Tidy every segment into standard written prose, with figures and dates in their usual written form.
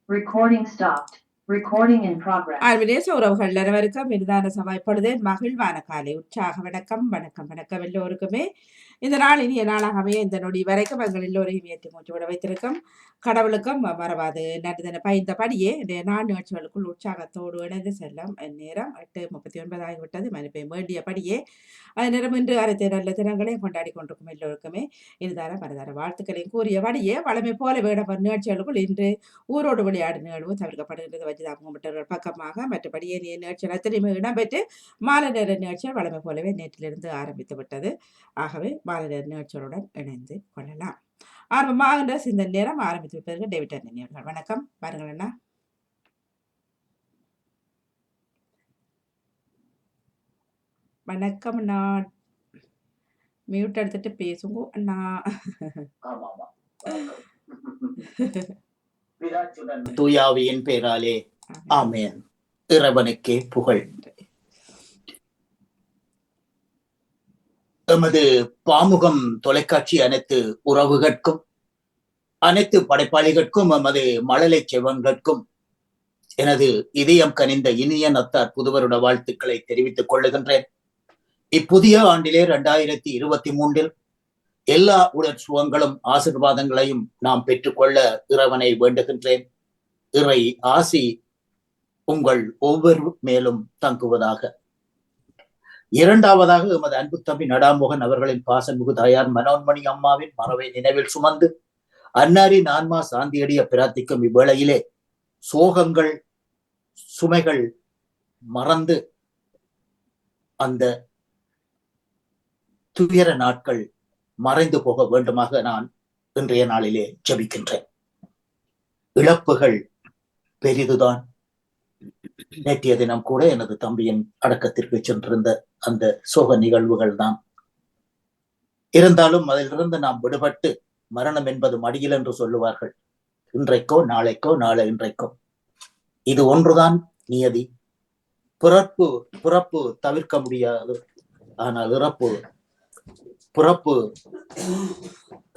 Recording stopped. Recording in progress. ஆழ்வினேச உறவுகள் அனைவருக்கும் விருதான சபை பொழுதேன் மகிழ்வான காலை உற்சாக வணக்கம் வணக்கம் வணக்கம் எல்லோருக்குமே. இந்த நாள் இனிய நாளாக அமைய இந்த நொடி வரைக்கும் எங்கள் எல்லோரையும் ஏற்றி மூச்சு விட வைத்திருக்கும் கடவுளுக்கும் மறவாது நன்றி பயந்தபடியே இந்த நாள் நிகழ்ச்சிகளுக்குள் உற்சாகத்தோடு இணைந்து செல்லும் நேரம் 8:39 ஆகிவிட்டது. மதிப்பை வேண்டியபடியே அது நேரம் இன்று அனைத்து நல்ல தினங்களையும் கொண்டாடி கொண்டிருக்கும் எல்லோருக்குமே இருதார மனதார வாழ்த்துக்களையும் கூறியபடியே வளமை போல வேடப்படும் நிகழ்ச்சிகளுக்குள் இன்று ஊரோடு விளையாடு நிகழ்வு தவிர்க்கப்படுகின்றது. வஜிதாபுரம் பக்கமாக மற்றபடி நிகழ்ச்சிகள் அத்தனையுமே இடம்பெற்று மாலை நேர நிகழ்ச்சிகள் வளமை போலவே நேற்றிலிருந்து ஆரம்பித்து விட்டது. ஆகவே மாலை நேர நிகழ்ச்சிகளுடன் இணைந்து கொள்ளலாம். ஆரம்பமாகின்ற சிந்தனை நேரம் ஆரம்பித்து விட்டது. டேவிட் அண்ணன் வணக்கம். பாருங்கள் அண்ணா. வணக்கம் அண்ணா. மியூட் எடுத்துட்டு பேசுங்க அண்ணா. தூயாவியின் பேராலே ஆமென். இறைவனுக்கே புகழ். எமது பாமுகம் தொலைக்காட்சி அனைத்து உறவுகட்கும் அனைத்து படைப்பாளிகளுக்கும் எமது மழலை செவன்களுக்கும் எனது இதயம் கனிந்த இனிய நத்தார் புதுவருட வாழ்த்துக்களை தெரிவித்துக் கொள்ளுகின்றேன். இப்புதிய ஆண்டிலே 2023 எல்லா உடற் சுகங்களும் ஆசீர்வாதங்களையும் நாம் பெற்றுக்கொள்ள இறைவனை வேண்டுகின்றேன். இறை ஆசி உங்கள் ஒவ்வொரு மேலும் தங்குவதாக. இரண்டாவதாக எமது அன்பு தம்பி நடாமோகன் அவர்களின் பாசமிகு தாயார் மனோன்மணி அம்மாவின் மரபை நினைவில் சுமந்து அன்னாரின் ஆன்மா சாந்தியடைய பிரார்த்திக்கும் இவ்வேளையிலே சோகங்கள் சுமைகள் மறந்து அந்த துயர நாட்கள் மறைந்து போக வேண்டுமாக நான் இன்றைய நாளிலே ஜெபிக்கின்றேன். இழப்புகள் பெரிதுதான். நேற்றைய தினம் கூட எனது தம்பியின் அடக்கத்திற்கு சென்றிருந்த அந்த சோக நிகழ்வுகள் தான். இருந்தாலும் அதிலிருந்து நாம் விடுபட்டு மரணம் என்பது மடியில் என்று சொல்லுவார்கள். இன்றைக்கோ நாளைக்கோ நாளை இன்றைக்கோ இது ஒன்றுதான் நியதி. பிறப்பு தவிர்க்க முடியாது, ஆனால் பிறப்பு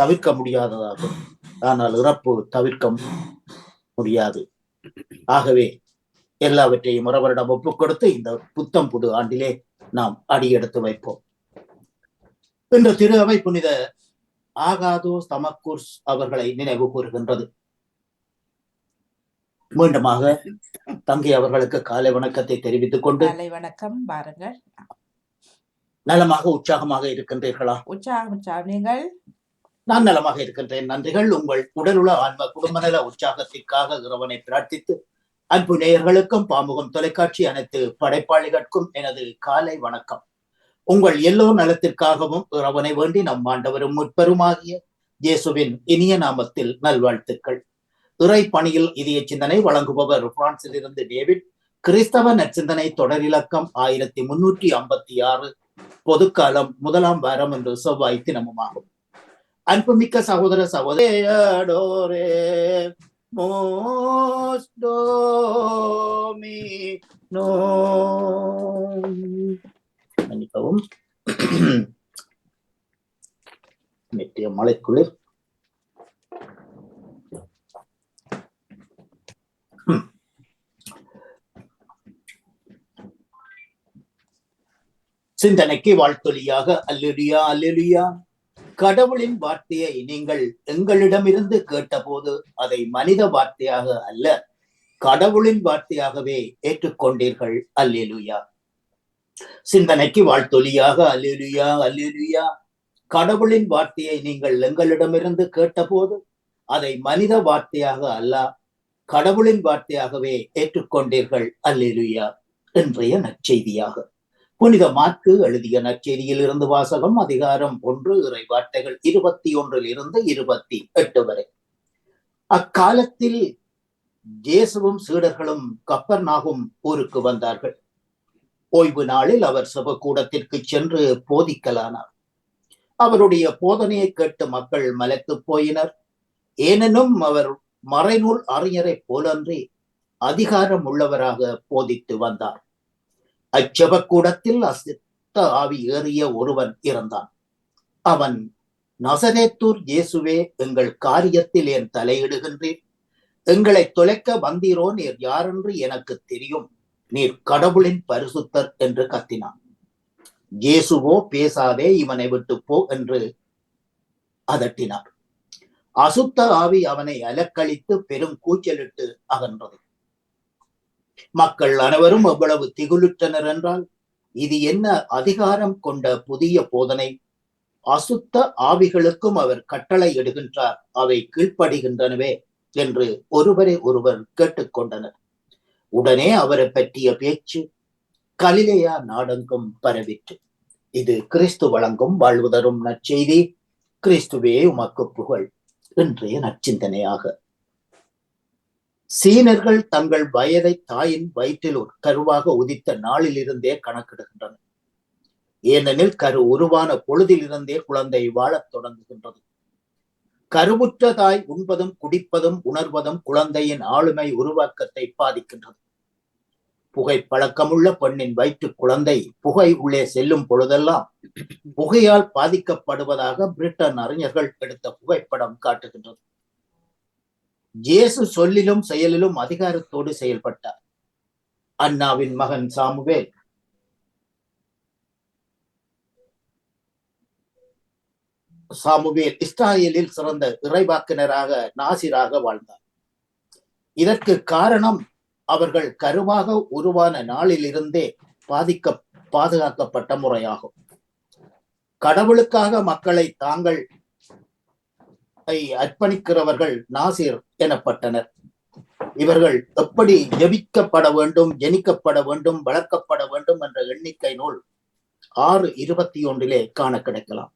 தவிர்க்க முடியாததாகும், ஆனால் இறப்பு தவிர்க்க முடியாது. ஆகவே எல்லாவற்றையும் இறைவனிடம் ஒப்புக் கொடுத்து இந்த புத்தம் புது ஆண்டிலே நாம் அடியெடுத்து வைப்போம். இன்று திரு அவை புனித ஆகாதோ தமக்குர்ஸ் அவர்களை நினைவு கூறுகின்றது. மீண்டுமாக தங்கை அவர்களுக்கு காலை வணக்கத்தை தெரிவித்துக் கொண்டு வணக்கம். பாருங்கள், நலமாக உற்சாகமாக இருக்கின்றீர்களா? நீங்கள்? நான் நலமாக இருக்கின்றேன், நன்றிகள். உங்கள் உடலுள்ள ஆன்ம குடும்ப நல உற்சாகத்திற்காக இறைவனை பிரார்த்தித்து அன்பு நேயர்களுக்கும் பாமுகம் தொலைக்காட்சி அனைத்து படைப்பாளிகளுக்கும் எனது காலை வணக்கம். உங்கள் எல்லோ நலத்திற்காகவும் இறைவனை வேண்டி நம் ஆண்டவரும் முற்பெருமாகிய இயேசுவின் இனிய நாமத்தில் நல்வாழ்த்துக்கள். இறை பணியில் இதய சிந்தனை வழங்குபவர் பிரான்சில் இருந்து டேவிட். கிறிஸ்தவ நற்சிந்தனை தொடரிலக்கம் 1356, பொதுக்காலம் 1ஆம் வாரம் என்று செவ்வாய் தினமுமாகும். அன்புமிக்க சகோதர சகோதரே மன்னிக்கவும், நேற்றைய மழைக்குளிர். சிந்தனைக்கு வாழ்த்தொலியாக அல்லேலூயா அல்லேலூயா. கடவுளின் வார்த்தையை நீங்கள் எங்களிடமிருந்து கேட்டபோது அதை மனித வார்த்தையாக அல்ல, கடவுளின் வார்த்தையாகவே ஏற்றுக்கொண்டீர்கள். அல்லேலூயா. சிந்தனைக்கு வாழ்த்தொலியாக அல்லேலூயா அல்லேலூயா. கடவுளின் வார்த்தையை நீங்கள் எங்களிடமிருந்து கேட்டபோது அதை மனித வார்த்தையாக அல்ல, கடவுளின் வார்த்தையாகவே ஏற்றுக்கொண்டீர்கள். அல்லேலூயா. இன்றைய நற்செய்தியாக புனித மாற்கு எழுதிய நற்செய்தியில் இருந்து வாசகம். அதிகாரம் 1, இறை வார்த்தைகள் 21 to 28 வரை. அக்காலத்தில் இயேசுவும் சீடர்களும் கப்பர்நாகும் ஊருக்கு வந்தார்கள். ஓய்வு நாளில் அவர் செபக்கூடத்திற்கு சென்று போதிக்கலானார். அவருடைய போதனையை கேட்டு மக்கள் மலைத்து போயினர். ஏனெனும் அவர் மறைநூல் அறிஞரை போலன்றி அதிகாரம் உள்ளவராக போதித்து வந்தார். அச்செபக்கூடத்தில் அசுத்த ஆவி ஏறிய ஒருவன் இருந்தான். அவன், நசரேத்தூர் இயேசுவே, எங்கள் காரியத்தில் ஏன் தலையிடுகின்றீர்? எங்களை தொலைக்க வந்தீரோ, நீர் யாரென்று எனக்கு தெரியும், நீர் கடவுளின் பரிசுத்தர் என்று கத்தினான். இயேசுவோ பேசாதே, இவனை விட்டு போ என்று அதட்டினார். அசுத்த ஆவி அவனை அலக்களித்து பெரும் கூச்சலிட்டு அகன்றது. மக்கள் அனைவரும் எவ்வளவு திகுலுற்றனர் என்றால், இது என்ன அதிகாரம் கொண்ட புதிய போதனை! அசுத்த ஆவிகளுக்கும் அவர் கட்டளை இடுகின்றார், அவை கீழ்ப்படுகின்றனவே என்று ஒருவரை ஒருவர் கேட்டுக்கொண்டனர். உடனே அவரை பற்றிய பேச்சு கலிலேயா நாடெங்கும் பரவிற்று. இது கிறிஸ்து வழங்கும் வாழ்வு தரும் நற்செய்தி. கிறிஸ்துவே உமக்கு புகழ். இன்றைய நற்சிந்தனையாக, சீனர்கள் தங்கள் வயதை தாயின் வயிற்றில் ஒரு கருவாக உதித்த நாளிலிருந்தே கணக்கிடுகின்றனர். ஏனெனில் கரு உருவான பொழுதிலிருந்தே குழந்தை வாழத் தொடங்குகின்றது. கருவுற்ற தாய் உண்பதும் குடிப்பதும் உணர்வதும் குழந்தையின் ஆளுமை உருவாக்கத்தை பாதிக்கின்றது. புகை பழக்கமுள்ள பெண்ணின் வயிற்று குழந்தை புகை உள்ளே செல்லும் பொழுதெல்லாம் புகையால் பாதிக்கப்படுவதாக பிரிட்டன் அறிஞர்கள் எடுத்த புகைப்படம் காட்டுகின்றது. இயேசு சொல்லிலும் செயலிலும் அதிகாரத்தோடு செயல்பட்டார். அன்னாவின் மகன் சாமுவேல் இஸ்ராயேலில் சிறந்த இறைவாக்கினராக நாசிராக வாழ்ந்தார். இதற்கு காரணம் அவர்கள் கருவாக உருவான நாளிலிருந்தே பாதுகாக்கப்பட்ட முறையாகும். கடவுளுக்காக மக்களை தாங்கள் அர்ப்பணிக்கிறவர்கள் நாசிர் எனப்பட்டனர். இவர்கள் எப்படி ஜெபிக்கப்பட வேண்டும், ஜெனிக்கப்பட வேண்டும், வளர்க்கப்பட வேண்டும் என்ற எண்ணிக்கை நூல் 6:21 காண கிடைக்கலாம்.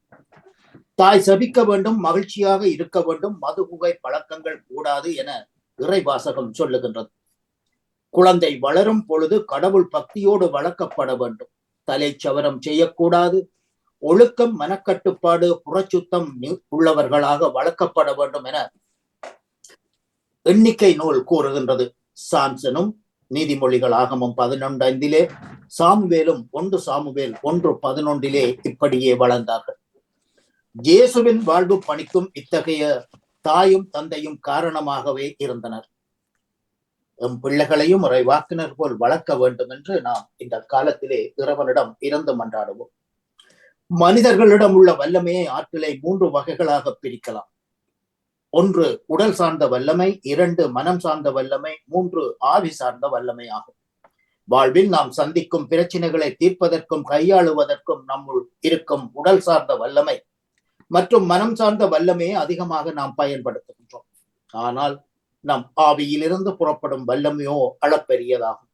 தாய் சபிக்க வேண்டும், மகிழ்ச்சியாக இருக்க வேண்டும், மது புகை பழக்கங்கள் கூடாது என இறைவாசகம் சொல்லுகின்றது. குழந்தை வளரும் பொழுது கடவுள் பக்தியோடு வளர்க்கப்பட வேண்டும். தலை சவரம் செய்யக்கூடாது. ஒழுக்கம், மனக்கட்டுப்பாடு, புறச்சுத்தம் உள்ளவர்களாக வளர்க்கப்பட வேண்டும் என எண்ணிக்கை நூல் கூறுகின்றது. சாம்சனும் நீதிமொழிகள் ஆகமம் 11:5 சாமுவேலும் 1 சாமுவேல் 1:11 இப்படியே வளர்ந்தார்கள். இயேசுவின் வாழ்வு பணிக்கும் இத்தகைய தாயும் தந்தையும் காரணமாகவே இருந்தனர். எம் பிள்ளைகளையும் இறைவாக்கினர் போல் வளர்க்க வேண்டும் என்று நாம் இந்த காலத்திலே இறைவனிடம் இறந்து மன்றாடுவோம். மனிதர்களிடம் உள்ள வல்லமையை, ஆற்றலை 3 வகைகளாக பிரிக்கலாம். 1 உடல் சார்ந்த வல்லமை, 2 மனம் சார்ந்த வல்லமை, 3 ஆவி சார்ந்த வல்லமை ஆகும். வாழ்வில் நாம் சந்திக்கும் பிரச்சனைகளை தீர்ப்பதற்கும் கையாளுவதற்கும் நம்முள் இருக்கும் உடல் சார்ந்த வல்லமை மற்றும் மனம் சார்ந்த வல்லமையை அதிகமாக நாம் பயன்படுத்துகின்றோம். ஆனால் நம் ஆவியிலிருந்து புறப்படும் வல்லமையோ அளப்பெரியதாகும்,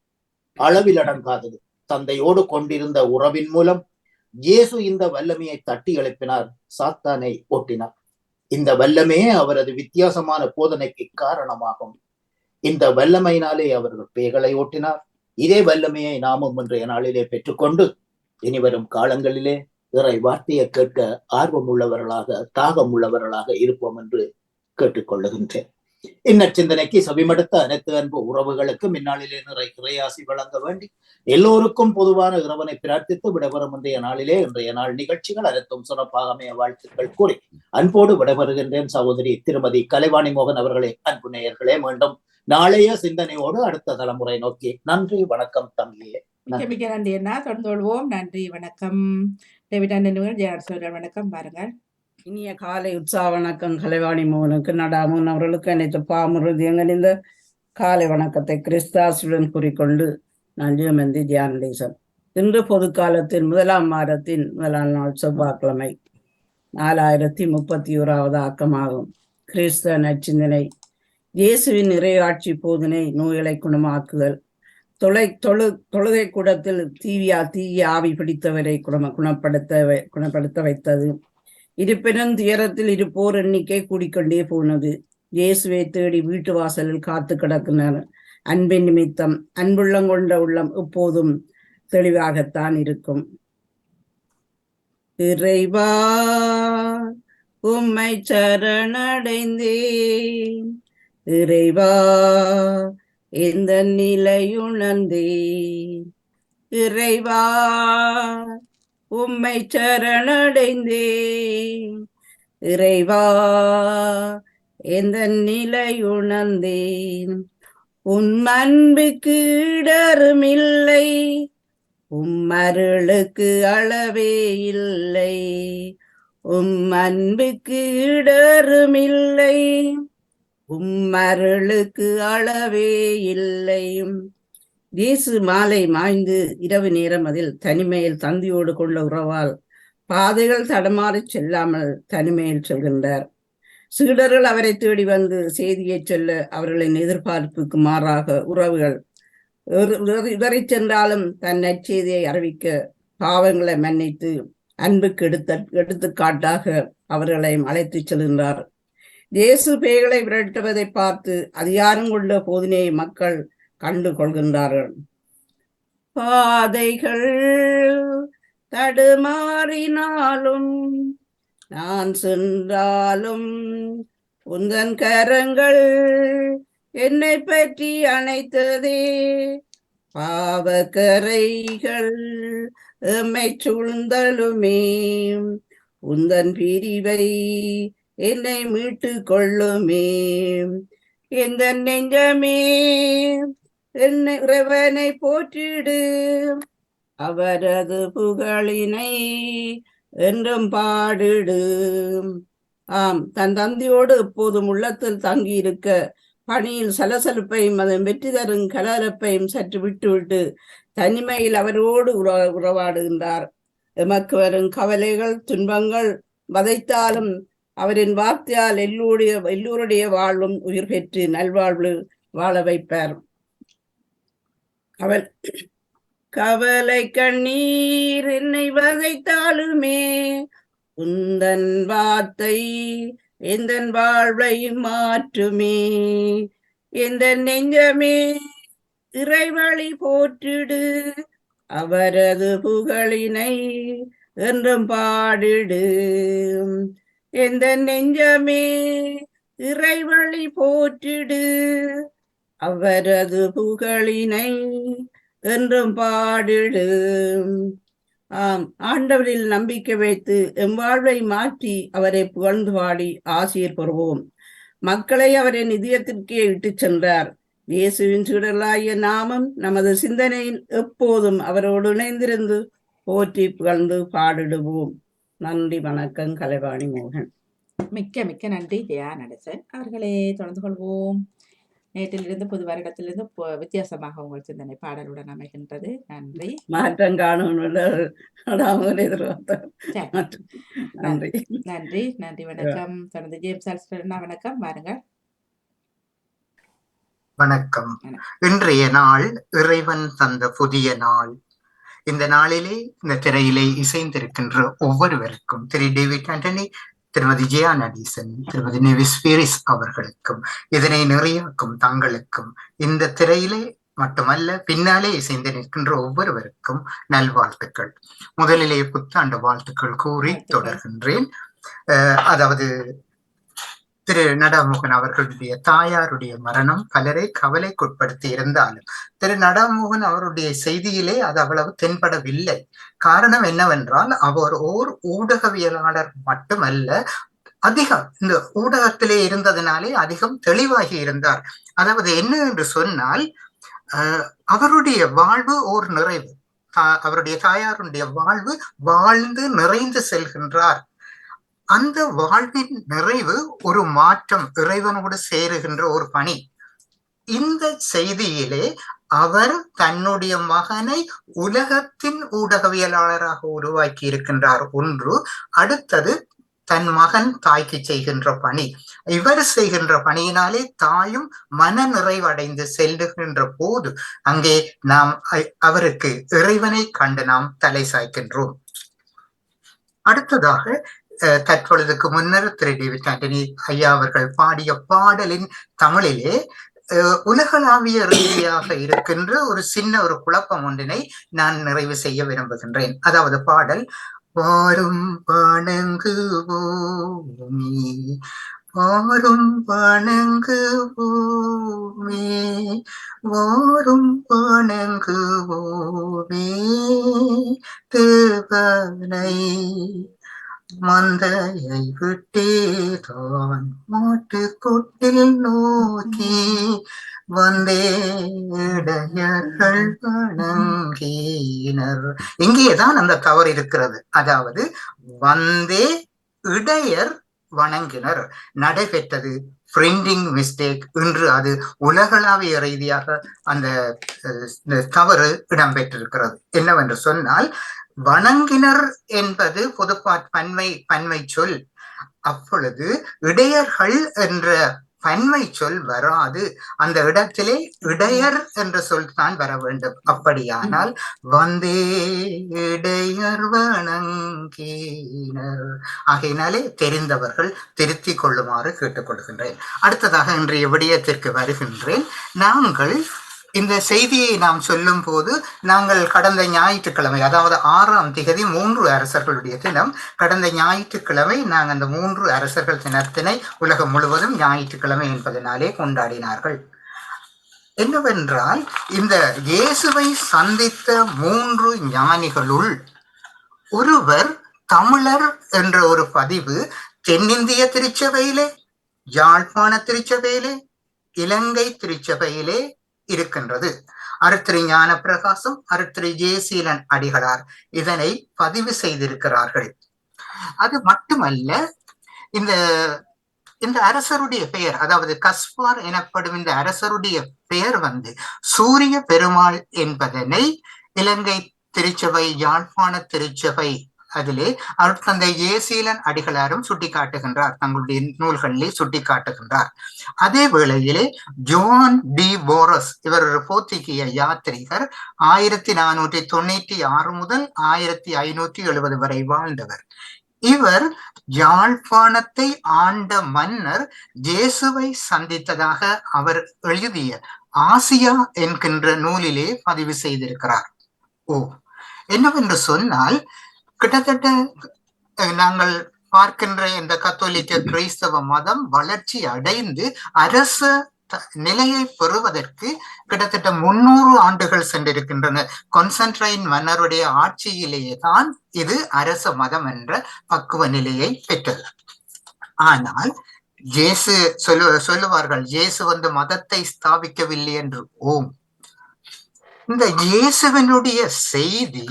அளவில் அடங்காதது. தந்தையோடு கொண்டிருந்த உறவின் மூலம் இயேசு இந்த வல்லமையை தட்டி எழுப்பினார், சாத்தானை ஓட்டினார். இந்த வல்லமையே அவரது வித்தியாசமான போதனைக்கு காரணமாகும். இந்த வல்லமையினாலே அவர்கள் பேய்களை ஓட்டினார். இதே வல்லமையை நாமும் இன்றைய நாளிலே பெற்றுக்கொண்டு இனிவரும் காலங்களிலே இறை வார்த்தையை கேட்க ஆர்வம் உள்ளவர்களாக, தாகம் உள்ளவர்களாக இருப்போம் என்று கேட்டுக்கொள்ளுகின்றேன். இந்நச்சிந்தனைக்கு செவிமடுத்த அனைத்து அன்பு உறவுகளுக்கும் இந்நாளிலே இறையாசி வழங்க வேண்டி எல்லோருக்கும் பொதுவான இறைவனை பிரார்த்தித்து விடைபெறும் இன்றைய நாள் நிகழ்ச்சிகள் அனைத்தும் சிறப்பாக அமைய வாழ்த்துக்கள் கூறி அன்போடு விடைபெறுகின்றேன். சகோதரி திருமதி கலைவாணி மோகன் அவர்களே. அன்பு நேயர்களே, மீண்டும் நாளைய சிந்தனையோடு அடுத்த தலைமுறை நோக்கி. நன்றி, வணக்கம் தம்பியே. மிக்க நன்றி அண்ணா. தொடர்ந்து கொள்வோம். நன்றி, வணக்கம். டேவிட் அண்ணன் ஜெயர் வணக்கம். பாருங்கள். இனிய காலை உற்சாக வணக்கம் கலைவாணி மோகனுக்கு, நடாமோன் அவர்களுக்கு அனைத்து பாமுறுதியங்கள் இந்த காலை வணக்கத்தை கிறிஸ்தாசுடன் கூறிக்கொண்டு நான் ஜெயமந்தி தியானதேசன். இன்று பொதுக்காலத்தின் 1ஆம் மாதத்தின் 1ஆம் நாள் செவ்வாய்க்கிழமை, 4031வது ஆக்கமாகும். கிறிஸ்தவ நற்சிந்தனை. இயேசுவின் இறையாட்சி போதனை நோய்களை குணமாக்குதல். தொழுகை கூடத்தில் தீய ஆவி பிடித்தவரை குணப்படுத்த வைத்தது. இருப்பினும் துயரத்தில் இருப்போர் எண்ணிக்கை கூடிக்கொண்டே போனது. இயேசுவை தேடி வீட்டு வாசலில் காத்து கிடக்கின்றனர். அன்பின் நிமித்தம் அன்புள்ளம் கொண்ட உள்ளம் எப்போதும் தெளிவாகத்தான் இருக்கும். இறைவா உம்மை சரணடைந்தேன், இறைவா இந்த நிலையுணர்ந்தேன், இறைவா உம்மை சரணடைந்தேன், இறைவா எந்த நிலை உணர்ந்தேன். உன் அன்புக்கு இடருமில்லை, உம்மருளுக்கு அளவே இல்லை. அன்புக்கு இடருமில்லை, உம்மருளுக்கு அளவே இல்லை. இயேசு மாலை மாய்ந்து இரவு நேரம் அதில் தனிமையில் தந்தியோடு கொள்ள உறவால் பாதைகள் தடமாறிச் செல்லாமல் தனிமையில் செல்கின்றார். சீடர்கள் அவரை தேடி வந்து செய்தியை சொல்ல அவர்களின் எதிர்பார்ப்புக்கு மாறாக உறவுகள் இடறி சென்றாலும் தன் நற்செய்தியை அறிவிக்க பாவங்களை மன்னித்து அன்புக்கு எடுத்துக்காட்டாக அவர்களையும் அழைத்து செல்கின்றார். இயேசு பேய்களை விரட்டுவதை பார்த்து அதிகாரம் கொண்ட போதினை மக்கள் கண்டு கொள்கின்றார்கள். பாதைகள் தடுமாறினாலும் நான் சென்றாலும் உந்தன் கரங்கள் என்னை பற்றி அணைத்ததே. பாவக்கரைகள் எம்மை சூழ்ந்தலுமே, உந்தன் பிரிவை என்னை மீட்டு கொள்ளுமே. எந்த நெஞ்சமே என்னை இறைவனை போற்றிடு, அவரது புகழினை என்றும் பாடிடு. தன் தந்தையோடு எப்போதும் உள்ளத்தில் தங்கியிருக்க பணியில் சலசலப்பையும் அதன் வெற்றி தரும் கலரப்பையும் சற்று விட்டுவிட்டு தனிமையில் அவரோடு உறவாடுகின்றார். எமக்கு வரும் கவலைகள் துன்பங்கள் வதைத்தாலும் அவரின் வார்த்தையால் எல்லோருடைய வாழ்வும் உயிர் பெற்று நல்வாழ்வு வாழ வைப்பார். கவலை கண்ணீர் என்னை வதைத்தாலுமே உந்தன் வார்த்தை எந்த வாழ்வை மாற்றுமே. எந்த நெஞ்சமே இறைவழி போற்றிடு, அவரது புகழினை என்றும் பாடிடு. எந்த நெஞ்சமே இறைவழி போற்றிடு, அவரது புகழினை என்றும் பாடிடு. ஆண்டவரில் நம்பிக்கை வைத்து எம் வாழ்வை மாற்றி அவரை புகழ்ந்து பாடி ஆசிரியர் பெறுவோம். மக்களை அவரின் இதயத்திற்கே இட்டு சென்றார். இயேசுவின் சீடர்களாகிய நாமும் நமது சிந்தனையில் எப்போதும் அவரோடு இணைந்திருந்து போற்றி புகழ்ந்து பாடிடுவோம். நன்றி, வணக்கம். கலைவாணி மோகன். மிக்க மிக்க நன்றி ஜெயா நடேசன் அவர்களே. தொடர்ந்து கொள்வோம். நேற்றிலிருந்து புது வருடத்திலிருந்து வித்தியாசமாக உங்கள் சிந்தனை பாடலுடன் அமைகின்றது. நன்றி. மாற்றம் காணும். நன்றி நன்றி நன்றி. வணக்கம். தொடர்ந்து ஜேம்ஸ் அல்ஸ்டர்னா வணக்கம். வாருங்கள். வணக்கம். இன்றைய நாள் இறைவன் தந்த புதிய நாள். இந்த நாளிலே இந்த திரையிலே இசைந்திருக்கின்ற ஒவ்வொருவருக்கும் திரு டேவிட் ஆண்டனி, திருமதி ஜெயா நடேசன், திருமதி நேவிஸ் பீரிஸ் அவர்களுக்கும் இதனை நிறையாக்கும் தங்களுக்கும் இந்த திரையிலே மட்டுமல்ல பின்னாலே இசைந்து நிற்கின்ற ஒவ்வொருவருக்கும் நல்வாழ்த்துக்கள். முதலிலே புத்தாண்டு வாழ்த்துக்கள் கூறி தொடர்கின்றேன். அதாவது திரு நடாமோகன் அவர்களுடைய தாயாருடைய மரணம் பலரை கவலைக்குட்படுத்தி இருந்தாலும் திரு நடாமோகன் அவருடைய செய்தியிலே அது அவ்வளவு தென்படவில்லை. காரணம் என்னவென்றால் அவர் ஓர் ஊடகவியலாளர் மட்டுமல்ல, அதிகம் இந்த ஊடகத்திலே இருந்ததினாலே அதிகம் தெளிவாகி இருந்தார். அதாவது என்ன என்று சொன்னால், அவருடைய வாழ்வு ஓர் நிறைவு. அவருடைய தாயாருடைய வாழ்வு வாழ்ந்து நிறைந்து செல்கின்றார். அந்த வாழ்வின் நிறைவு ஒரு மாற்றம், இறைவனோடு சேருகின்ற ஒரு பணி. இந்த செய்தியிலே அவர் தன்னுடைய மகனை உலகத்தின் ஊடகவியலாளராக உருவாக்கி இருக்கின்றார். ஒன்று. அடுத்தது தன் மகன் தாய்க்கு செய்கின்ற பணி. இவர் செய்கின்ற பணியினாலே தாயும் மன நிறைவடைந்து செல்லுகின்ற போது அங்கே நாம் அவருக்கு இறைவனை கண்டு நாம் தலை சாய்க்கின்றோம். அடுத்ததாக தற்பொழுதுக்கு முன்னர் திரு டேவிட் ஆண்டனி ஐயா அவர்கள் பாடிய பாடலின் தமிழிலே உலகளாவிய ரீதியாக இருக்கின்ற ஒரு சின்ன ஒரு குழப்பம் ஒன்றினை நான் நிறைவு செய்ய விரும்புகின்றேன். அதாவது பாடல் வாரும் வணங்குவோமே, வாரும் வணங்குவோமே, வாரும் வணங்குவோமே தேவனை, மந்தையை விட்டேதான் மாட்டுக்கூட்டில் நோக்கி வந்தே இடையர்கள் வணங்கினர். இங்கேதான் அந்த தவறு இருக்கிறது. அதாவது வந்தே இடையர் வணங்கினர் நடைபெற்றது பிரிண்டிங் மிஸ்டேக். இன்று அது உலகளாவிய ரீதியாக அந்த தவறு இடம்பெற்றிருக்கிறது. என்னவென்று சொன்னால், வணங்கினர் என்பது பன்மை சொல். அப்பொழுது இடையர்கள் என்ற பன்மை சொல் வராது. அந்த இடத்திலே இடையர் என்ற சொல் தான் வர வேண்டும். அப்படியானால் வந்தே இடையர் வணங்கினர். ஆகையினாலே தெரிந்தவர்கள் திருத்திக் கொள்ளுமாறு கேட்டுக்கொள்கின்றேன். அடுத்ததாக இன்றைய விடயத்திற்கு வருகின்றேன். நாங்கள் இந்த செய்தியை நாம் சொல்லும் போது, நாங்கள் கடந்த ஞாயிற்றுக்கிழமை, அதாவது 6ஆம் திகதி 3 அரசர்களுடைய தினம், கடந்த ஞாயிற்றுக்கிழமை நாங்கள் அந்த 3 அரசர்கள் தினத்தினை உலகம் முழுவதும் ஞாயிற்றுக்கிழமை என்பதனாலே கொண்டாடினார்கள். என்னவென்றால், இந்த இயேசுவை சந்தித்த 3 ஞானிகளுள் ஒருவர் தமிழர் என்ற ஒரு பதிவு தென்னிந்திய திருச்சபையிலே, யாழ்ப்பாண திருச்சபையிலே, இலங்கை திருச்சபையிலே இருக்கின்றது. அருத்திரு ஞான பிரகாசம், அருத்திரு ஜெயசீலன் அடிகளார் இதனை பதிவு செய்திருக்கிறார்கள். அது மட்டுமல்ல, இந்த அரசருடைய பெயர், அதாவது கஸ்பார் எனப்படும் இந்த அரசருடைய பெயர் சூரிய பெருமாள் என்பதனை இலங்கை திருச்சபை, யாழ்ப்பாண திருச்சபை அதிலே அருட்தந்தை ஜெயசீலன் அடிகளாரும் சுட்டிக்காட்டுகின்றார், தங்களுடைய நூல்களிலே சுட்டிக்காட்டுகின்றார். அதே வேளையிலே ஜோன் டி போரஸ், இவர் ஒரு போர்த்துகீய யாத்திரிகர், 1496 முதல் 1570 வரை வாழ்ந்தவர். இவர் யாழ்ப்பாணத்தை ஆண்ட மன்னர் ஜேசுவை சந்தித்ததாக அவர் எழுதிய ஆசியா என்கின்ற நூலிலே பதிவு செய்திருக்கிறார். என்னவென்று சொன்னால், கிட்டத்தட்ட நாங்கள் பார்க்கின்ற இந்த கத்தோலிக்க கிறிஸ்தவ மதம் வளர்ச்சி அடைந்து அரச நிலையை பெறுவதற்கு கிட்டத்தட்ட 300 ஆண்டுகள் சென்றிருக்கின்றன. கான்ஸ்டன்டைன் மன்னருடைய ஆட்சியிலேயே தான் இது அரச மதம் என்ற பக்குவ நிலையை பெற்றது. ஆனால் ஜேசு சொல்லுவார்கள், ஜேசு மதத்தை ஸ்தாபிக்கவில்லை என்று. இந்த இயேசுவினுடைய செய்தி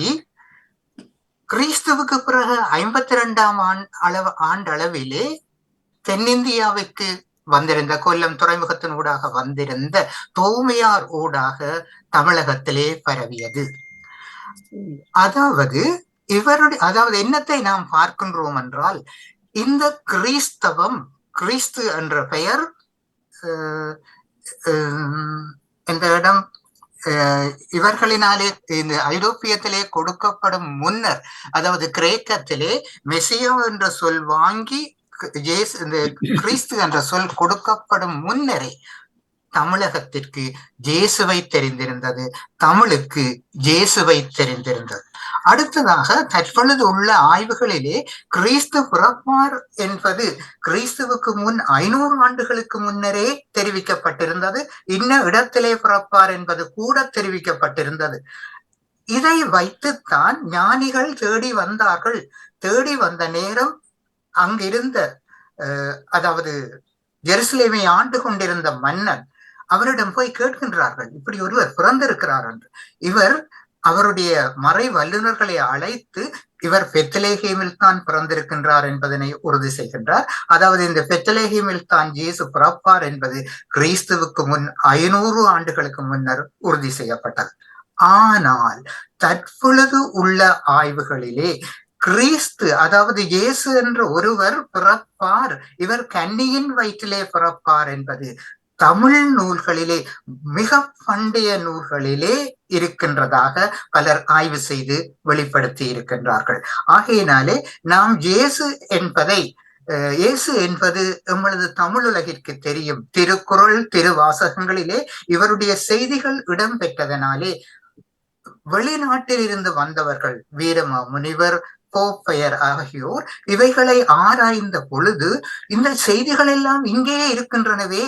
கிறிஸ்துவுக்கு பிறகு 52ஆம் ஆண்டளவிலே தென்னிந்தியாவுக்கு வந்திருந்த, கொல்லம் துறைமுகத்தின் ஊடாக வந்திருந்த தோமையார் ஊடாக தமிழகத்திலே பரவியது. அதாவது என்னத்தை நாம் பார்க்கின்றோம் என்றால், இந்த கிறிஸ்தவம், கிறிஸ்து என்ற பெயர் இந்த இடம் இவர்களினாலே இந்த ஐரோப்பியத்திலே கொடுக்கப்படும் முன்னர், அதாவது கிரேக்கத்திலே மெசியா என்ற சொல் வாங்கி இந்த கிறிஸ்து என்ற சொல் கொடுக்கப்படும் முன்னரே தமிழகத்திற்கு ஜேசுவை தெரிந்திருந்தது, தமிழுக்கு ஜேசுவை தெரிந்திருந்தது. அடுத்ததாக தற்பொழுது உள்ள ஆய்வுகளிலே கிறிஸ்து பிறப்பார் என்பது கிறிஸ்துவுக்கு முன் 500 ஆண்டுகளுக்கு முன்னரே தெரிவிக்கப்பட்டிருந்தது. இன்ன இடத்திலே பிறப்பார் என்பது கூட தெரிவிக்கப்பட்டிருந்தது. இதை வைத்துத்தான் ஞானிகள் தேடி வந்தார்கள். தேடி வந்த நேரம் அங்கிருந்த, அதாவது ஜெருசலேமை ஆண்டு கொண்டிருந்த மன்னன் அவரிடம் போய் கேட்கின்றார்கள், இப்படி ஒருவர் பிறந்திருக்கிறார் என்று. இவர் அவருடைய மறை வல்லுநர்களை அழைத்து, இவர் பெத்லகேமில் தான் பிறந்திருக்கின்றார் என்பதனை உறுதி செய்கின்றார். அதாவது இந்த பெத்லகேமில் தான் இயேசு பிறப்பார் என்பது கிறிஸ்துவுக்கு முன் 500 ஆண்டுகளுக்கு முன்னர் உறுதி செய்யப்பட்டது. ஆனால் தற்பொழுது உள்ள ஆய்வுகளிலே கிறிஸ்து, அதாவது இயேசு என்ற ஒருவர் பிறப்பார், இவர் கன்னியின் வயிற்றிலே பிறப்பார் என்பது தமிழ் நூல்களிலே, மிக பண்டைய நூல்களிலே இருக்கின்றதாக பலர் ஆய்வு செய்து வெளிப்படுத்தி இருக்கின்றார்கள். ஆகையினாலே நாம் இயேசு என்பது எங்களது தமிழ் உலகிற்கு தெரியும். திருக்குறள், திருவாசகங்களிலே இவருடைய செய்திகள் இடம்பெற்றதனாலே வெளிநாட்டில் இருந்து வந்தவர்கள், வீரமா முனிவர், போப்பையர் ஆகியோர் இவைகளை ஆராய்ந்த பொழுது, இந்த செய்திகள் எல்லாம் இங்கே இருக்கின்றனவே,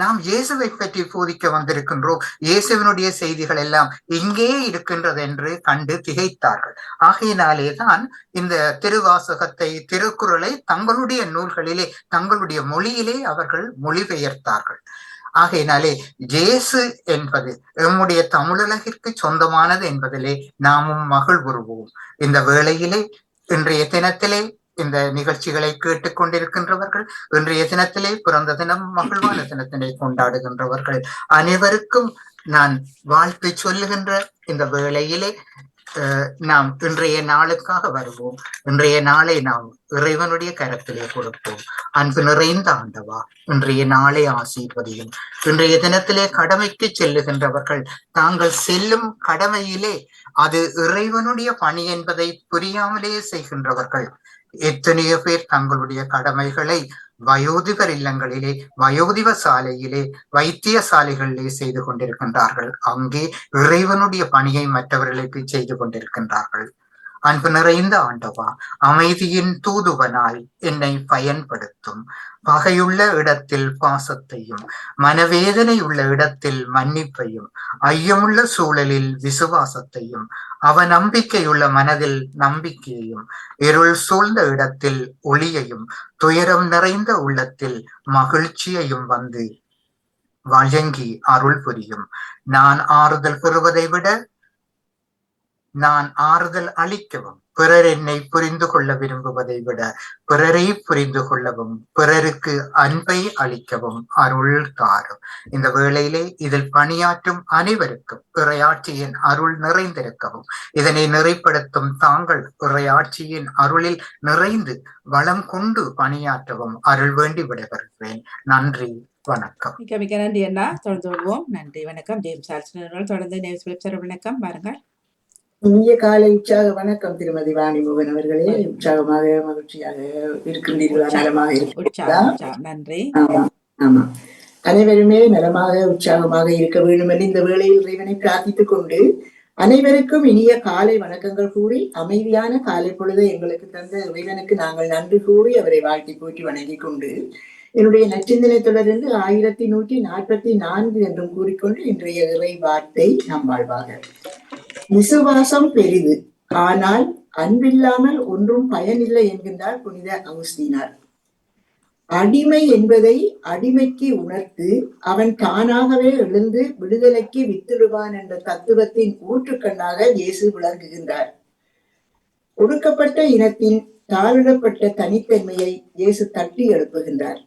நாம் இயேசுவை பற்றி போதிக்க வந்திருக்கின்றோம், இயேசுவினுடைய செய்திகள் எல்லாம் இங்கே இருக்கின்றது என்று கண்டு திகைத்தார்கள். ஆகையினாலே தான் இந்த திருவாசகத்தை, திருக்குறளை தங்களுடைய நூல்களிலே, தங்களுடைய மொழியிலே அவர்கள் மொழிபெயர்த்தார்கள். ஆகையினாலே இயேசு என்பது நம்முடைய தமிழுலகிற்கு சொந்தமானது என்பதிலே நாமும் மகிழ்வுறுவோம். இந்த வேளையிலே, இன்றைய தினத்திலே இந்த நிகழ்ச்சிகளை கேட்டுக்கொண்டிருக்கின்றவர்கள், இன்றைய தினத்திலே பிறந்த தினம், மகிழ்வான தினத்தினை கொண்டாடுகின்றவர்கள் அனைவருக்கும் நான் வாழ்த்து சொல்லுகின்ற இந்த வேளையிலே நாம் இன்றைய நாளுக்காக வருவோம். இன்றைய நாளை நாம் இறைவனுடைய கரத்திலே கொடுப்போம். அன்பு நிறைந்த ஆண்டவா, இன்றைய நாளை ஆசீர்வதியும். இன்றைய தினத்திலே கடமைக்கு செல்லுகின்றவர்கள் தாங்கள் செல்லும் கடமையிலே அது இறைவனுடைய பணி என்பதை புரியாமலே செய்கின்றவர்கள் எத்தனையோ பேர் தங்களுடைய கடமைகளை வயோதிபர் இல்லங்களிலே, வயோதிப சாலையிலே, வைத்தியசாலைகளிலே செய்து கொண்டிருக்கின்றார்கள். அங்கே இறைவனுடைய பணியை மற்றவர்களுக்கு செய்து கொண்டிருக்கின்றார்கள். அன்பு நிறைந்த ஆண்டவா, அமைதியின் தூதுவனாய் என்னை பயன்படுத்தும். பகையுள்ள இடத்தில் பாசத்தையும், மனவேதனை உள்ள இடத்தில் மன்னிப்பையும், ஐயமுள்ள சூழலில் விசுவாசத்தையும், அவநம்பிக்கையுள்ள மனதில் நம்பிக்கையையும், இருள் சூழ்ந்த இடத்தில் ஒளியையும், துயரம் நிறைந்த உள்ளத்தில் மகிழ்ச்சியையும் வந்து வழங்கி அருள் புரியும். நான் ஆறுதல் பெறுவதை விட நான் ஆறுதல் அளிக்கவும், பிறர் என்னை புரிந்து கொள்ள விரும்புவதை விட பிறரை புரிந்து கொள்ளவும், பிறருக்கு அன்பை அளிக்கவும் அருள் தாரும். இந்த வேளையிலே இதில் பணியாற்றும் அனைவருக்கும் இறையாட்சியின் அருள் நிறைந்திருக்கவும், இதனை நிறைப்படுத்தும் தாங்கள் இறையாட்சியின் அருளில் நிறைந்து வளம் கொண்டு பணியாற்றவும் அருள் வேண்டி விடைபெறுகிறேன். நன்றி, வணக்கம். மிக்க மிக்க நன்றி அண்ணா. தொடர்ந்து கொள்வோம். நன்றி, வணக்கம். ஜேம்ஸ் ஆல்சன் தொடர்ந்து வணக்கம். பாருங்கள். இனிய காலை உற்சாக வணக்கம் திருமதி வாணிமோகன் அவர்களே. உற்சாகமாக மகிழ்ச்சியாக இருக்கின்றீர்களா? நலமாக இருக்கிறீர்களா? நன்றி. ஆமா ஆமா, அனைவருமே நலமாக உற்சாகமாக இருக்க வேண்டும் என்று இந்த வேளையில் இறைவனை பிரார்த்தித்துக் கொண்டு அனைவருக்கும் இனிய காலை வணக்கங்கள் கூறி, அமைதியான காலை பொழுது எங்களுக்கு தந்த இறைவனுக்கு நாங்கள் நன்றி கூறி அவரை வாழ்த்தி போற்றி வணங்கி கொண்டு, என்னுடைய நச்சிந்தனை தொடர்ந்து 1144 என்றும் கூறிக்கொண்டு இன்றைய இறை வார்த்தை நம் வாழ்வாக. விசுவாசம் பெரிது, ஆனால் அன்பில்லாமல் ஒன்றும் பயனில்லை என்கின்றார் புனித அகுஸ்தீனார். அடிமை என்பதை அடிமைக்கு உணர்த்து அவன் தானாகவே எழுந்து விடுதலைக்கு வித்திடுவான் என்ற தத்துவத்தின் ஊற்றுக்கண்ணாக இயேசு விளங்குகின்றார். ஒடுக்கப்பட்ட இனத்தின் தாழ்விடப்பட்ட தனித்தன்மையை இயேசு தட்டி எழுப்புகின்றார்.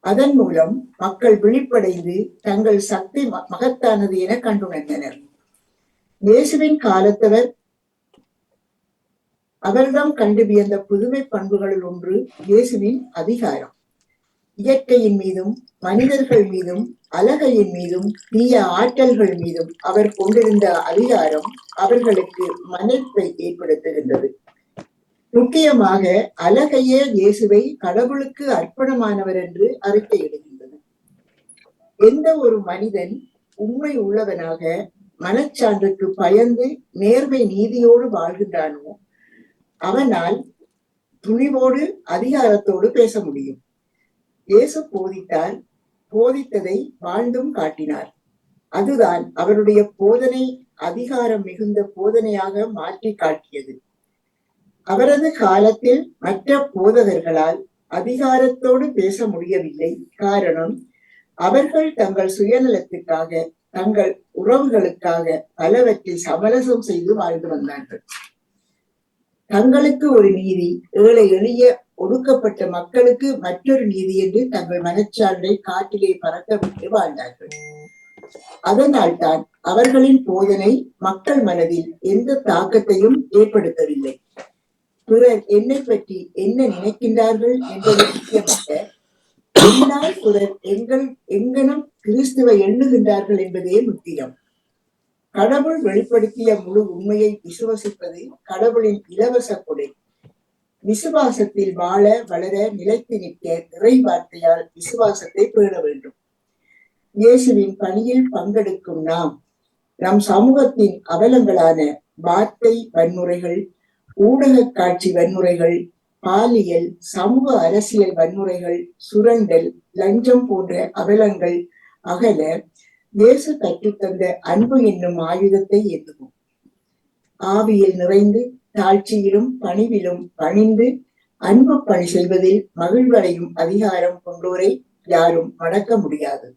அதன் மூலம் மக்கள் விழிப்படைந்து தங்கள் சக்தி மகத்தானது என கண்டுணர்ந்தனர். இயேசுவின் காலத்தவர் அவரிடம் கண்டு வியந்த புதுமை பண்புகளில் ஒன்று இயேசுவின் அதிகாரம். இயற்கையின் மீதும் மனிதர்கள் மீதும் அலகையின் மீதும் தீய ஆற்றல்கள் மீதும் அவர் கொண்டிருந்த அதிகாரம் அவர்களுக்கு மன்னிப்பை ஏற்படுத்துகின்றது. முக்கியமாக அலகையே இயேசுவை கடவுளுக்கு அர்ப்பணமானவர் என்று அறிக்கையிடுகின்றது. எந்த ஒரு மனிதன் உண்மை உள்ளவனாக மனச்சான்றுக்கு பயந்து நேர்மை நீதியோடு வாழ்கின்றானோ அவனால் துணிவோடு அதிகாரத்தோடு பேச முடியும். இயேசு போதித்தார், போதித்ததை வாழ்ந்தும் காட்டினார். அதுதான் அவருடைய போதனை அதிகாரம் மிகுந்த போதனையாக மாற்றி காட்டியது. அவரது காலத்தில் மற்ற போதகர்களால் அதிகாரத்தோடு பேச முடியவில்லை. காரணம், அவர்கள் தங்கள் சுயநலத்துக்காக, தங்கள் உறவுகளுக்காக பலவற்றை சமரசம் செய்து வாழ்ந்து வந்தார்கள். தங்களுக்கு ஒரு நீதி, ஏழை எளிய ஒடுக்கப்பட்ட மக்களுக்கு மற்றொரு நீதி என்று தங்கள் மனச்சான்றை காற்றிலே பறக்க விட்டு வாழ்ந்தார்கள். அதனால் தான் அவர்களின் போதனை மக்கள் மனதில் எந்த தாக்கத்தையும் ஏற்படுத்தவில்லை. பிறர் என்னை பற்றி என்ன நினைக்கின்றார்கள் என்பது முக்கியமாக, என்னால் பிறர் எங்கனம் கிறிஸ்துவை எண்ணுகின்றார்கள் என்பதே முக்கியம். கடவுள் வெளிப்படுத்திய முழு உண்மையை விசுவசிப்பது கடவுளின் இலவச கொடை. விசுவாசத்தில் வாழ வளர நிலைத்து நிற்க இறை வார்த்தையால் விசுவாசத்தை பேண வேண்டும். இயேசுவின் பணியில் பங்கெடுக்கும் நாம் நம் சமூகத்தின் அவலங்களான வார்த்தை வன்முறைகள், ஊடக காட்சி வன்முறைகள், பாலியல், சமூக அரசியல் வன்முறைகள், சுரண்டல், லஞ்சம் போன்ற அவலங்கள் அகல இயேசு கற்றுத்தந்த அன்பு என்னும் ஆயுதத்தை ஏற்றுவோம். ஆவியில் நிறைந்து தாழ்ச்சியிலும் பணிவிலும் பணிந்து அன்பு பணி செய்வதில் மகிழ்வடையும் அதிகாரம் கொண்டோரை யாரும் அடக்க முடியாது.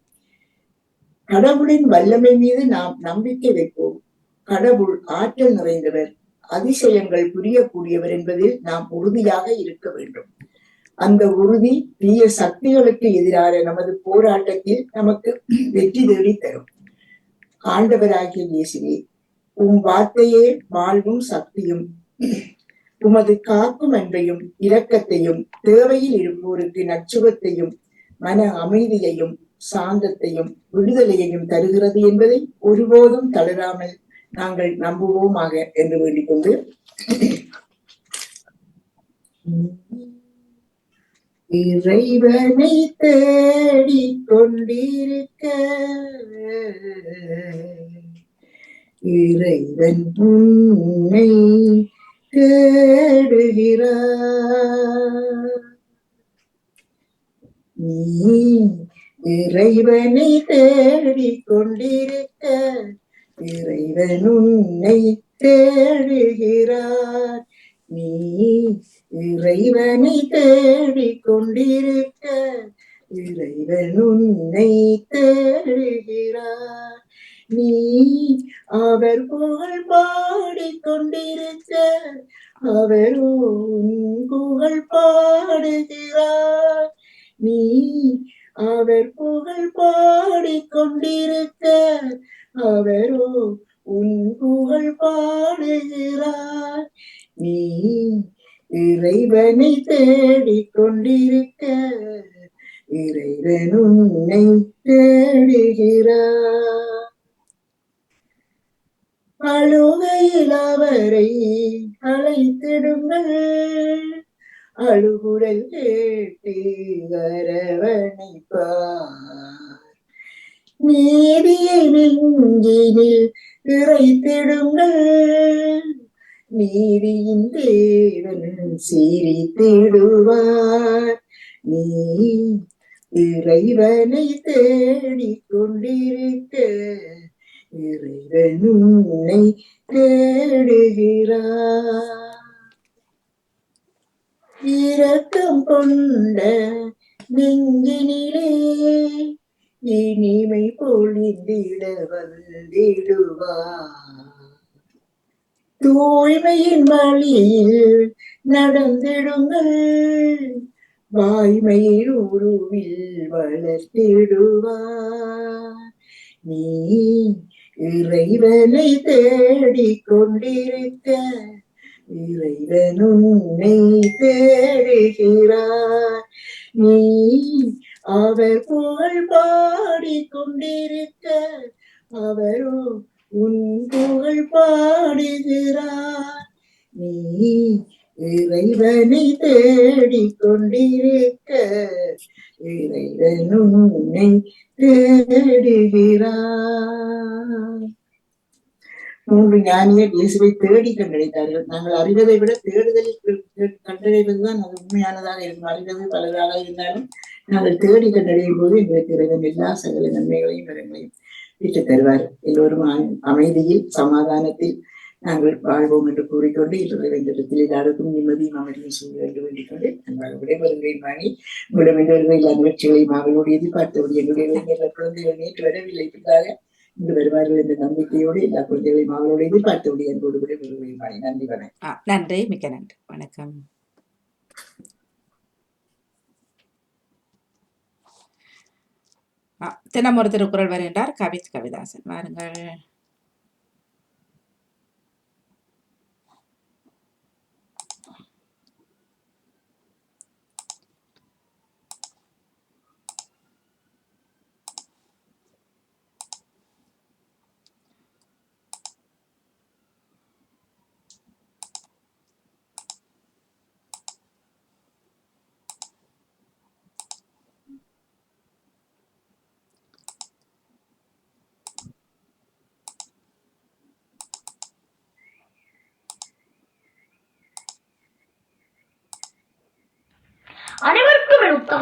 கடவுளின் வல்லமை மீது நாம் நம்பிக்கை வைப்போம். கடவுள் ஆற்றல் நிறைந்தவர், அதிசயங்கள் புரியக்கூடியவர் என்பதில் நாம் உறுதியாக இருக்க வேண்டும். அந்த உறுதி தீய சக்திகளுக்கு எதிரான நமது போராட்டத்தில் நமக்கு வெற்றி தேடி தரும். ஆண்டவராகிய இயேசுவே, உம் வார்த்தையே வாழ்வும் சக்தியும், உமது காக்கும் அன்பையும் இரக்கத்தையும், தேவையில் இருப்போருக்கு நற்சுகத்தையும் மன அமைதியையும் சாந்தத்தையும் விடுதலையையும் தருகிறது என்பதை ஒருபோதும் தளராமல் நாங்கள் நம்புவோமாக என்று வேண்டிக் கொண்டு இறைவனை தேடிக் கொண்டிருக்க இறைவன் உன்னை தேடுகிறார். நீ இறைவனை தேடிக் கொண்டிருக்க இறைவன் உன்னை தேடுகிறார். நீ இறைவனை தேடிக் கொண்டிருக்க இறைவன் உன்னை தேடுகிறார். நீ அவர் புகழ் பாடிக்கொண்டிருக்க அவர் உன் புகழ் பாடுகிறார். நீ அவர் புகழ் பாடிக்கொண்டிருக்க அவரோ உன் புகழ் பாடுகிறார். நீ இறைவனை தேடிக் கொண்டிருக்க இறைவன் உன்னை தேடுகிறார். அழுகையில் அவரை அழைத்திடுங்கள், அழுகுரல் கேட்டு அரவணைப்பார். நீதியை நெஞ்சினில் இறைத்திடுங்கள், நீதியின் தேவன் சிரித்திடுவார். நீ இறைவனை தேடிக் கொண்டிருக்க இறைவன் உன்னை தேடுகிறார். இரக்கம் கொண்ட நெஞ்சினிலே இனிமை பொழிந்திட வந்திடுவார். தூய்மையின் வழியில் நடந்திடுங்கள், வாய்மையின் உருவில் வளர்த்திடுவார். நீ இறைவனை தேடிக் கொண்டிருக்க இறைவன் உன்னை தேடுகிறார். நீ அவர் புகழ் பாடிக்கொண்டிருக்க அவரோ உன் புகழ் பாடுகிறார். நீ இறைவனை தேடிக் கொண்டிருக்க இறைவன் உன்னை தேடுகிறார். 3 ஞானியர் இயேசுவை தேடி கண்டடைத்தார்கள். நாங்கள் அறிவதை விட தேடுதலில் கண்டடைவதுதான் அது உண்மையானதாக இருக்கும். அறிவது பலதாக இருந்தாலும் நாங்கள் தேடி கண்டடையும் போது எங்களுக்கு இறைவன் எல்லா சகல நன்மைகளையும் வரங்களையும் பெற்றுத் தருவார். எல்லோரும் அமைதியில் சமாதானத்தில் நாங்கள் வாழ்வோம் என்று கூறிக்கொண்டு இறைவனிடத்தில் எல்லாருக்கும் நிம்மதியும் அமைதியும் செய்ய வேண்டும் என்று கொண்டு நாங்கள் விடைபெறுகிறேன். வாணி உங்களிடம் இந்த எல்லா நிகழ்ச்சிகளையும் அவர்களோடு எதிர்பார்த்தபடி என்னுடைய குழந்தைகள் நேற்று வரவில்லை, பிறகாக இன்று வருவார்கள் என்ற நம்பிக்கையோடு எல்லா குழந்தைகளையும் அவர்களோடு எதிர்பார்த்தபடி என்போடு விடைபெறுகிறேன். வாணி, நன்றி, வணக்கம். நன்றி, மிக்க நன்றி, வணக்கம். தினம் ஒரு திருக்குறள் வருகின்றார் கவிதாசன். வாருங்கள்.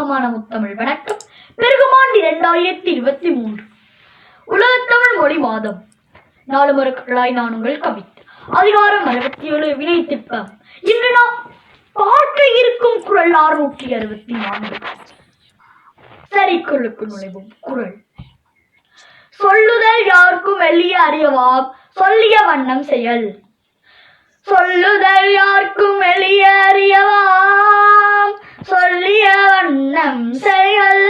உற்சாகமான முத்தமிழ் வணக்கம். பெருகுமாண்டு 2023 உலகத்தமிழ் மொழி மாதம். நாலு மறுக்களாய் நான் உங்கள் கவித். அதிகாரம் 67 வினை திட்பம். இன்று நாம் பார்க்க இருக்கும் குறள் 664. சரிக்குள்ளுக்கு நுழைவும் குறள். சொல்லுதல் யாருக்கும் எளிய அறியவாம், சொல்லிய வண்ணம் செயல். சொல்லுதல் யாருக்கும் எளிய அறியவாம், சொல்லிய வண்ணம் செயல்.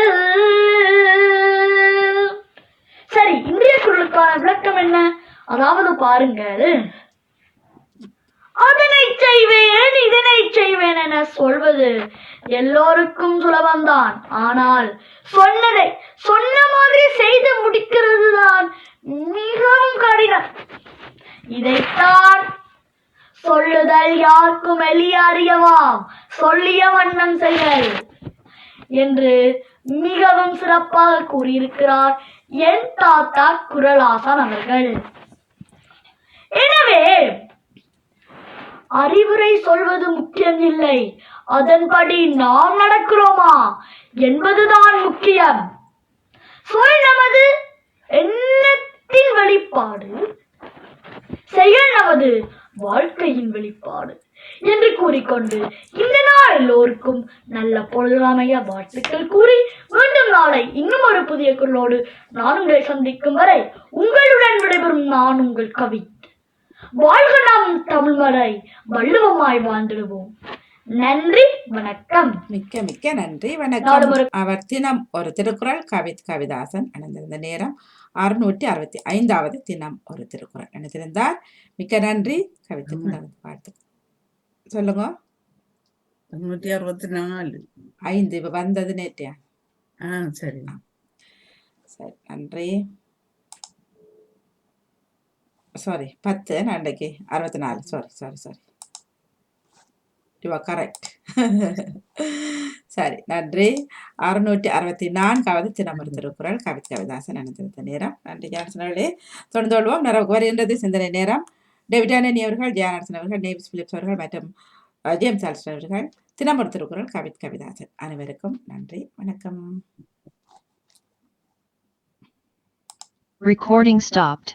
சரி, இன்றைய குறளுக்கான விளக்கம் என்ன? அதாவது பாருங்கள், அதனை செய்வேன் இதனை செய்வேன் என சொல்வது எல்லோருக்கும் சுலபம்தான். ஆனால் சொன்னதை சொன்ன மாதிரி செய்து முடிக்கிறது தான் மிகவும் கடினம். இதைத்தான் சொல்லுதல் யாருக்கும் எளிய அறியவாம், சொல்லிய வண்ணம் செயல் என்று மிகவும் சிறப்பாக கூறியிருக்கிறார் என் தாத்தா குறளாசான் அவர்கள். எனவே அறிவுரை சொல்வது முக்கியம் இல்லை, அதன்படி நாம் நடக்கிறோமா என்பதுதான் முக்கியம். சொல் நமது எண்ணத்தின் வெளிப்பாடு, செயல் நமது வாழ்க்கையின் வெளிப்பாடு என்று கூறிக்கொண்டு இந்த நாள் எல்லோருக்கும் நல்ல பொழுதாமைய வாழ்த்துக்கள் கூறி மீண்டும் நாளை இன்னும் ஒரு புதிய குரலோடு நான் உங்களை சந்திக்கும் வரை உங்களுடன் விடைபெறும் நான் உங்கள் கவி. வாழ்க நாம் தமிழ் மறை, வள்ளுவமாய் வாழ்ந்திடுவோம். நன்றி, வணக்கம். மிக்க மிக்க நன்றி, வணக்கம். அவர் தினம் ஒரு திருக்குறள் கவிதாசன் அணிந்திருந்த நேரம் 665வது தினம் ஒரு திருக்குறள் அணிந்திருந்தார். மிக்க நன்றி. கவித்துக்கு வாழ்த்து சொல்லுங்க. 164 5 இப்ப வந்தது நேற்றையா? சரி சரி, நன்றி. சாரி 10 அன்றைக்கு 64. Sorry you are correct. சரி, நன்றி. 664வது தினமொரு திருக்குறள் கவிதாசன் அணிந்திருந்த நேரம். நன்றி ஜான்சனர்களே. தொடர்ந்து கொள்வோம். வருகின்றது சிந்தனை நேரம். டேவிட் ஆண்டனி அவர்கள், ஜியானர்சன் அவர்கள், நேவிஸ் பிலிப்ஸ் அவர்கள் மற்றும் ஜேம்ஸ் ஆல்ஸ்டன் அவர்கள் தினமொரு திருக்குறள் கவிதாசன். அனைவருக்கும் நன்றி, வணக்கம். Recording stopped.